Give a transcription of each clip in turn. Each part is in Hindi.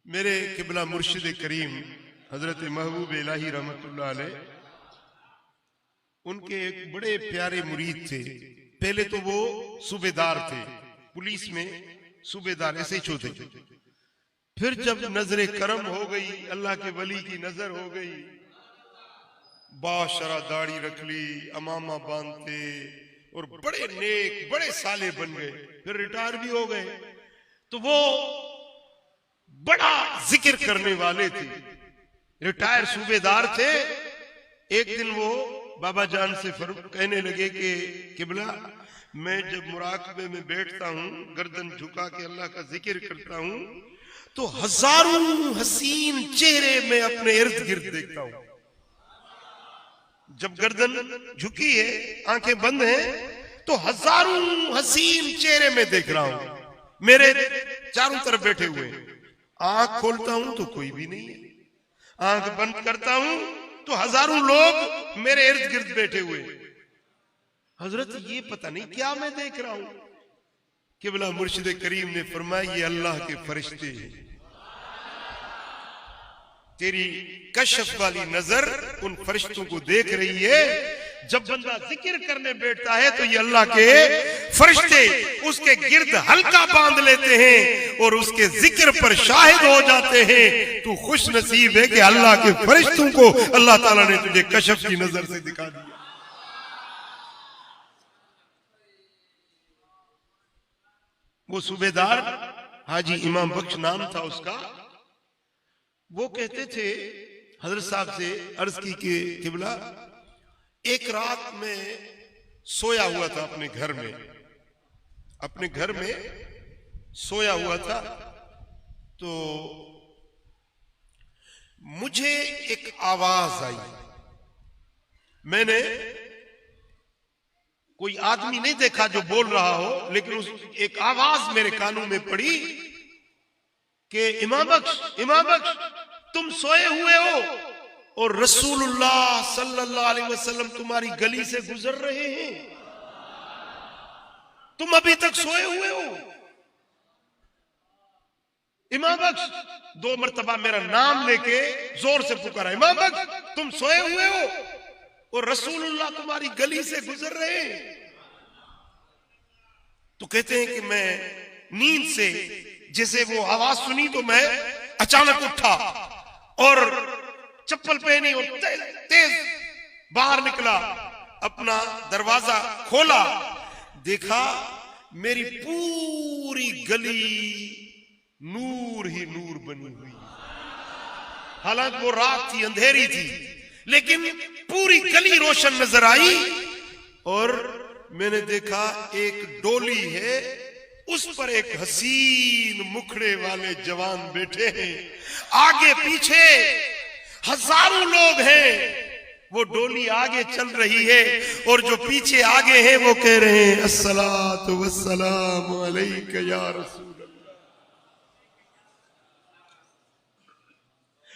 मेरे किबला मुर्शिद करीम हजरत महबूब इलाही रहमतुल्लाह अलैह, उनके एक बड़े प्यारे मुरीद थे। पहले तो वो सूबेदार थे, पुलिस में सूबेदार ऐसे ही छोटे। फिर जब नजरे करम हो गई, अल्लाह के वली की नजर हो गई, बाशरा दाढ़ी रख ली, अमामा बांधते और बड़े नेक बड़े साले बन गए। फिर रिटायर भी हो गए। तो वो बड़ा जिक्र करने वाले थे, रिटायर सूबेदार थे। एक दिन वो बाबा जान से कहने लगे कि किबला, मैं जब मुराकबे में बैठता हूं, गर्दन झुका के अल्लाह का जिक्र करता हूं, तो हजारों हसीन चेहरे में अपने इर्द गिर्द देखता हूं। जब गर्दन झुकी है, आंखें बंद हैं, तो हजारों हसीन चेहरे में देख रहा हूं, मेरे चारों तरफ बैठे हुए। आंख खोलता हूं तो कोई भी नहीं है, आंख बंद करता हूं तो हजारों लोग मेरे इर्द गिर्द बैठे हुए। हजरत ये पता नहीं क्या मैं देख रहा हूं। किबला मुर्शिद करीम ने फरमाया, ये अल्लाह के फरिश्ते हैं। तेरी कशफ वाली नजर उन फरिश्तों को देख रही है। जब बंदा जिक्र करने बैठता है तो ये अल्लाह के फरिश्ते उसके गिर्द हल्का बांध लेते हैं और उसके जिक्र पर शाहिद हो जाते हैं। तू खुश नसीब है कि अल्लाह के फरिश्तों को अल्लाह ताला ने तुझे कशफ की नजर से दिखा दिया। वो सूबेदार हाजी इमाम बख्श नाम था उसका। वो कहते थे, हजरत साहब से अर्ज की कि किबला, एक रात में सोया हुआ था अपने घर में सोया हुआ था, तो मुझे एक आवाज आई। मैंने कोई आदमी नहीं देखा जो बोल रहा हो, लेकिन एक आवाज मेरे कानों में पड़ी कि इमाम बख्श तुम सोए हुए हो और रसूलुल्लाह सल्लल्लाहु अलैहि वसल्लम तुम्हारी गली से गुजर रहे हैं, तुम अभी तक सोए हुए हो। इमाम बख्श 2 मरतबा मेरा नाम लेके जोर से पुकारा, इमाम बख्श तुम सोए हुए हो और रसूलुल्लाह तुम्हारी गली से गुजर रहे हैं। तो कहते हैं कि मैं नींद से जैसे वो आवाज सुनी तो मैं अचानक उठा और चप्पल पहनी और तेज बाहर निकला, अपना दरवाजा खोला, देखा मेरी पूरी गली नूर ही नूर बनी हुई। हालांकि वो रात थी, अंधेरी थी, लेकिन पूरी गली रोशन नजर आई। और मैंने देखा एक डोली है, उस पर एक हसीन मुखड़े वाले जवान बैठे हैं, आगे पीछे हजारों लोग हैं। वो डोली आगे चल रही है और जो पीछे आगे हैं वो कह रहे हैं, अस्सलातु वस्सलामु अलैका या रसूल अल्लाह।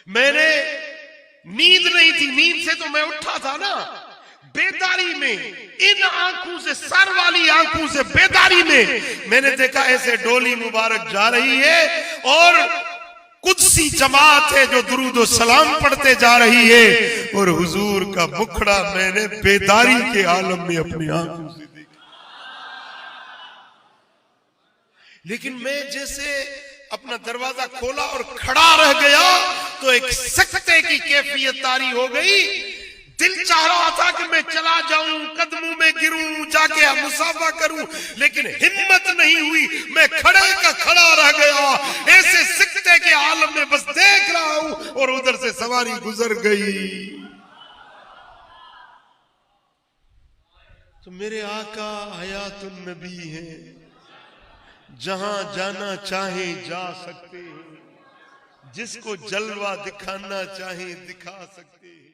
मैंने नींद नहीं थी, नींद से तो मैं उठा था ना, बेदारी में, इन आंखों से, सर वाली आंखों से बेदारी में मैंने देखा ऐसे डोली मुबारक जा रही है और कुदसी जमात है जो दुरूद और सलाम पढ़ते जा रही है, और हुजूर का मुखड़ा मैंने बेदारी के आलम में अपनी आंखों से देखा। लेकिन मैं जैसे अपना दरवाजा खोला और खड़ा रह गया तो एक सकते की कैफियत तारी हो गई। दिल चाह रहा था कि मैं चला जाऊं, कदमों में गिरूं, जाके मुसाफा करूं, लेकिन हिम्मत नहीं हुई। मैं खड़े का खड़ा रह गया, ऐसे सिकते के आलम में बस देख रहा हूं और उधर से सवारी गुजर गई। तो मेरे आका हयातुन नबी हैं, जहां जाना चाहे जा सकते हैं, जिसको जलवा दिखाना चाहे दिखा सकते हैं।